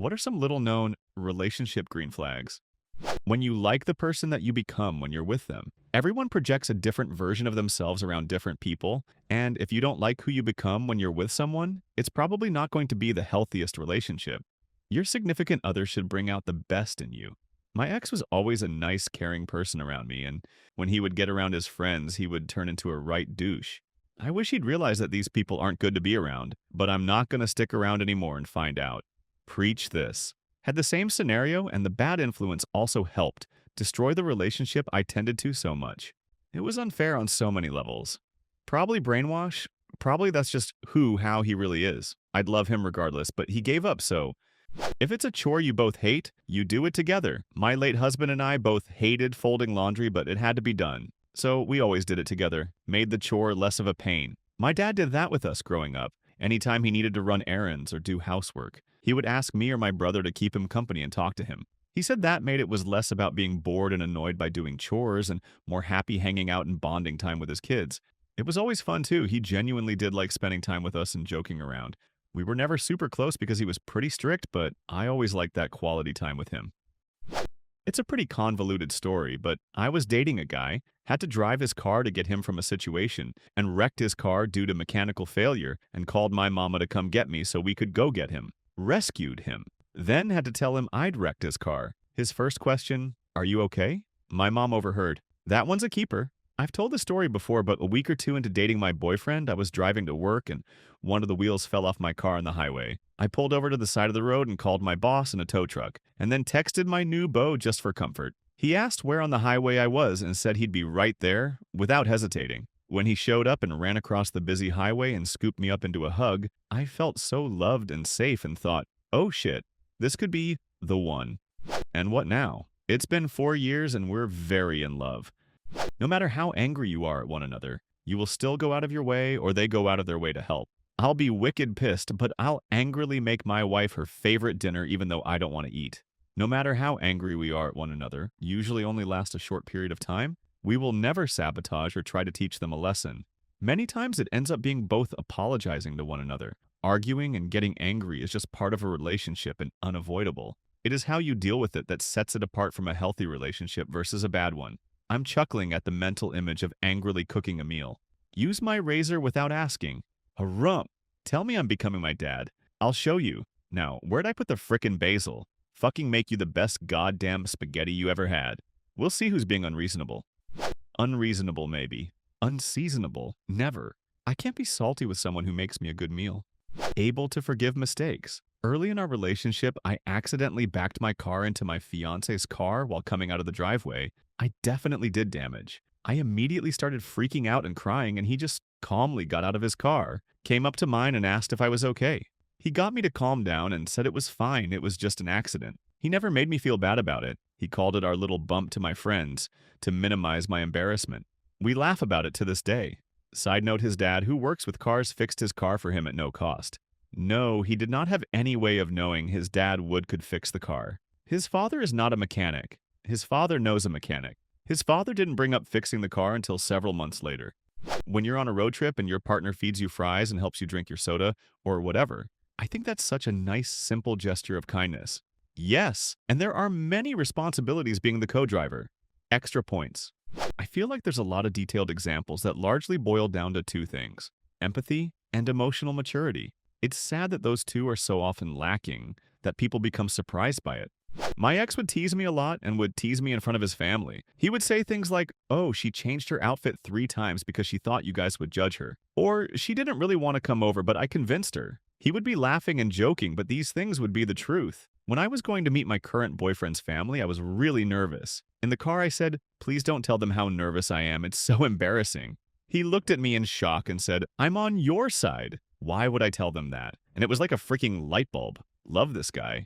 What are some little-known relationship green flags? When you like the person that you become when you're with them. Everyone projects a different version of themselves around different people, and if you don't like who you become when you're with someone, it's probably not going to be the healthiest relationship. Your significant other should bring out the best in you. My ex was always a nice, caring person around me, and when he would get around his friends, he would turn into a right douche. I wish he'd realize that these people aren't good to be around, but I'm not going to stick around anymore and find out. Preach this. Had the same scenario, and the bad influence also helped destroy the relationship I tended to so much. It was unfair on so many levels. Probably brainwash. Probably that's just how he really is. I'd love him regardless, but he gave up, so if it's a chore you both hate, you do it together. My late husband and I both hated folding laundry, but it had to be done. So we always did it together, made the chore less of a pain. My dad did that with us growing up. Anytime he needed to run errands or do housework, he would ask me or my brother to keep him company and talk to him. He said that made it was less about being bored and annoyed by doing chores and more happy hanging out and bonding time with his kids. It was always fun too. He genuinely did like spending time with us and joking around. We were never super close because he was pretty strict, but I always liked that quality time with him. It's a pretty convoluted story, but I was dating a guy, had to drive his car to get him from a situation, and wrecked his car due to mechanical failure and called my mama to come get me so we could go get him. Rescued him. Then had to tell him I'd wrecked his car. His first question, "Are you okay?" My mom overheard. That one's a keeper. I've told the story before, but a week or two into dating my boyfriend, I was driving to work and one of the wheels fell off my car on the highway. I pulled over to the side of the road and called my boss in a tow truck, and then texted my new beau just for comfort. He asked where on the highway I was and said he'd be right there, without hesitating. When he showed up and ran across the busy highway and scooped me up into a hug, I felt so loved and safe and thought, oh shit, this could be the one. And what now? It's been 4 years and we're very in love. No matter how angry you are at one another, you will still go out of your way or they go out of their way to help. I'll be wicked pissed, but I'll angrily make my wife her favorite dinner even though I don't want to eat. No matter how angry we are at one another, usually only last a short period of time, we will never sabotage or try to teach them a lesson. Many times it ends up being both apologizing to one another. Arguing and getting angry is just part of a relationship and unavoidable. It is how you deal with it that sets it apart from a healthy relationship versus a bad one. I'm chuckling at the mental image of angrily cooking a meal. Use my razor without asking. Harumph! Tell me I'm becoming my dad. I'll show you. Now, where'd I put the frickin' basil? Fucking make you the best goddamn spaghetti you ever had. We'll see who's being unreasonable. Unreasonable, maybe. Unseasonable, never. I can't be salty with someone who makes me a good meal. Able to forgive mistakes. Early in our relationship, I accidentally backed my car into my fiance's car while coming out of the driveway. I definitely did damage. I immediately started freaking out and crying, and he just calmly got out of his car, came up to mine and asked if I was okay. He got me to calm down and said it was fine, it was just an accident. He never made me feel bad about it. He called it our little bump to my friends to minimize my embarrassment. We laugh about it to this day. Side note, his dad, who works with cars, fixed his car for him at no cost. No, he did not have any way of knowing his dad could fix the car. His father is not a mechanic. His father knows a mechanic. His father didn't bring up fixing the car until several months later. When you're on a road trip and your partner feeds you fries and helps you drink your soda, or whatever, I think that's such a nice, simple gesture of kindness. Yes, and there are many responsibilities being the co-driver. Extra points. I feel like there's a lot of detailed examples that largely boil down to two things: empathy and emotional maturity. It's sad that those two are so often lacking that people become surprised by it. My ex would tease me a lot and would tease me in front of his family. He would say things like, "Oh, she changed her outfit 3 times because she thought you guys would judge her." Or, "She didn't really want to come over, but I convinced her." He would be laughing and joking, but these things would be the truth. When I was going to meet my current boyfriend's family, I was really nervous. In the car, I said, "Please don't tell them how nervous I am. It's so embarrassing." He looked at me in shock and said, "I'm on your side. Why would I tell them that?" And it was like a freaking light bulb. Love this guy.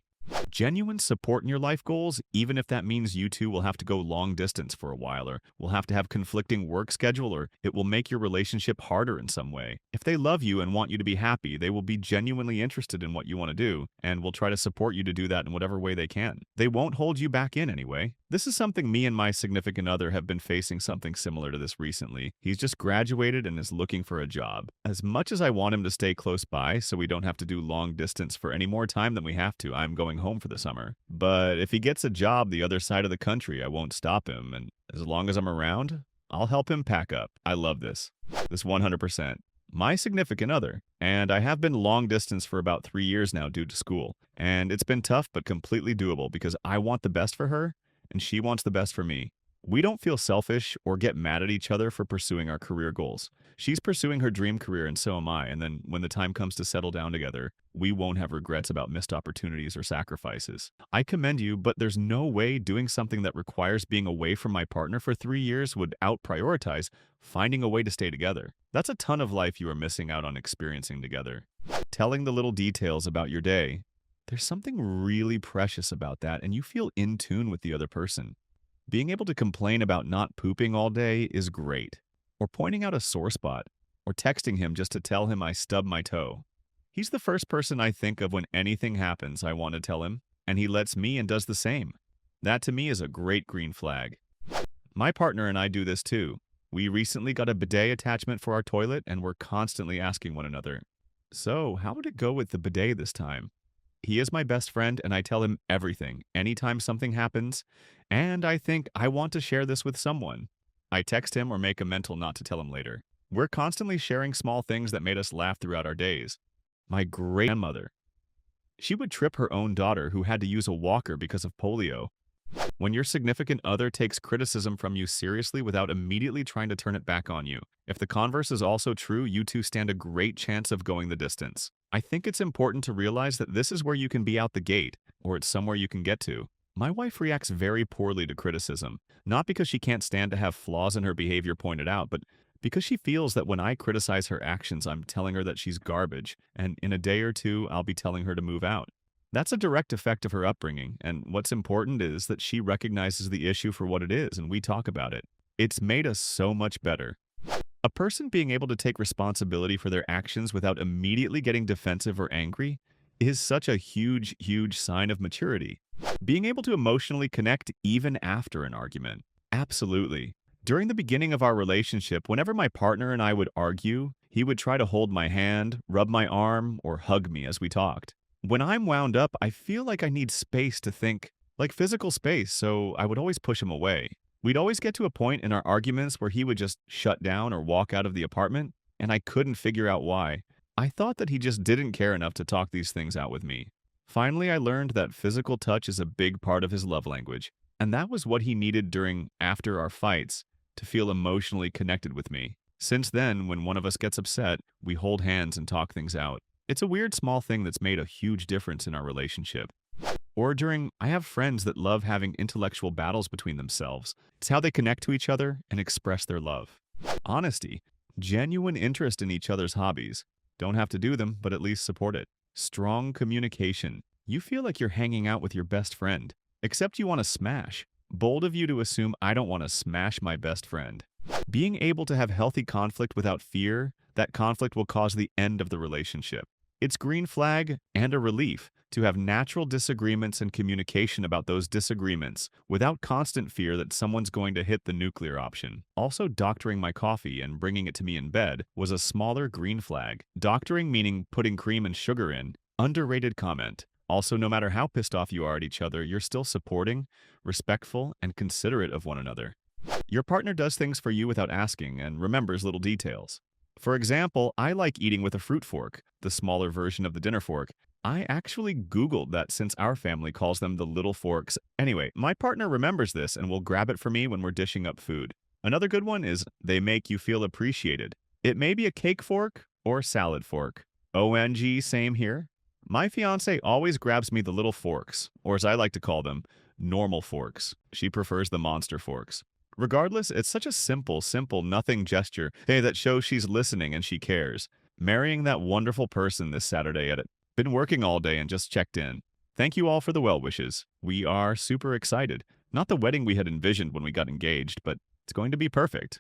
Genuine support in your life goals, even if that means you two will have to go long distance for a while, or will have to have conflicting work schedule, or it will make your relationship harder in some way. If they love you and want you to be happy, they will be genuinely interested in what you want to do and will try to support you to do that in whatever way they can. They won't hold you back in anyway. This is something me and my significant other have been facing something similar to this recently. He's just graduated and is looking for a job. As much as I want him to stay close by so we don't have to do long distance for any more time than we have to, I'm going home for the summer. But if he gets a job the other side of the country, I won't stop him, and as long as I'm around, I'll help him pack up. I love this. This 100%. My significant other, and I have been long distance for about 3 years now due to school, and it's been tough but completely doable because I want the best for her, and she wants the best for me. We don't feel selfish or get mad at each other for pursuing our career goals. She's pursuing her dream career and so am I, and then when the time comes to settle down together, we won't have regrets about missed opportunities or sacrifices. I commend you, but there's no way doing something that requires being away from my partner for 3 years would out-prioritize finding a way to stay together. That's a ton of life you are missing out on experiencing together. Telling the little details about your day, there's something really precious about that, and you feel in tune with the other person. Being able to complain about not pooping all day is great. Or pointing out a sore spot. Or texting him just to tell him I stubbed my toe. He's the first person I think of when anything happens I want to tell him, and he lets me and does the same. That to me is a great green flag. My partner and I do this too. We recently got a bidet attachment for our toilet and we're constantly asking one another, so how would it go with the bidet this time? He is my best friend and I tell him everything, anytime something happens, and I think I want to share this with someone. I text him or make a mental note to tell him later. We're constantly sharing small things that made us laugh throughout our days. My great-grandmother. She would trip her own daughter who had to use a walker because of polio. When your significant other takes criticism from you seriously without immediately trying to turn it back on you. If the converse is also true, you two stand a great chance of going the distance. I think it's important to realize that this is where you can be out the gate, or it's somewhere you can get to. My wife reacts very poorly to criticism, not because she can't stand to have flaws in her behavior pointed out, but because she feels that when I criticize her actions, I'm telling her that she's garbage, and in a day or two, I'll be telling her to move out. That's a direct effect of her upbringing, and what's important is that she recognizes the issue for what it is and we talk about it. It's made us so much better. A person being able to take responsibility for their actions without immediately getting defensive or angry is such a huge, huge sign of maturity. Being able to emotionally connect even after an argument. Absolutely. During the beginning of our relationship, whenever my partner and I would argue, he would try to hold my hand, rub my arm, or hug me as we talked. When I'm wound up, I feel like I need space to think, like physical space, so I would always push him away. We'd always get to a point in our arguments where he would just shut down or walk out of the apartment, and I couldn't figure out why. I thought that he just didn't care enough to talk these things out with me. Finally, I learned that physical touch is a big part of his love language, and that was what he needed after our fights, to feel emotionally connected with me. Since then, when one of us gets upset, we hold hands and talk things out. It's a weird small thing that's made a huge difference in our relationship. Or I have friends that love having intellectual battles between themselves. It's how they connect to each other and express their love. Honesty. Genuine interest in each other's hobbies. Don't have to do them, but at least support it. Strong communication. You feel like you're hanging out with your best friend, except you want to smash. Bold of you to assume I don't want to smash my best friend. Being able to have healthy conflict without fear that conflict will cause the end of the relationship. It's green flag and a relief to have natural disagreements and communication about those disagreements without constant fear that someone's going to hit the nuclear option. Also, doctoring my coffee and bringing it to me in bed was a smaller green flag. Doctoring meaning putting cream and sugar in. Underrated comment. Also, no matter how pissed off you are at each other, you're still supporting, respectful, and considerate of one another. Your partner does things for you without asking and remembers little details. For example, I like eating with a fruit fork, the smaller version of the dinner fork. I actually Googled that since our family calls them the little forks. Anyway, my partner remembers this and will grab it for me when we're dishing up food. Another good one is they make you feel appreciated. It may be a cake fork or salad fork. ONG, same here. My fiance always grabs me the little forks, or as I like to call them, normal forks. She prefers the monster forks. Regardless, it's such a simple, nothing gesture, hey, that shows she's listening and she cares. Marrying that wonderful person this Saturday at it. Been working all day and just checked in. Thank you all for the well wishes. We are super excited. Not the wedding we had envisioned when we got engaged, but it's going to be perfect.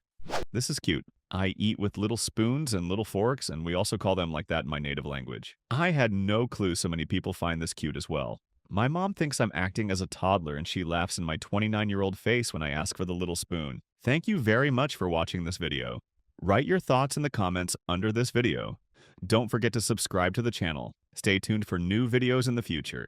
This is cute. I eat with little spoons and little forks, and we also call them like that in my native language. I had no clue so many people find this cute as well. My mom thinks I'm acting as a toddler, and she laughs in my 29-year-old face when I ask for the little spoon. Thank you very much for watching this video. Write your thoughts in the comments under this video. Don't forget to subscribe to the channel. Stay tuned for new videos in the future.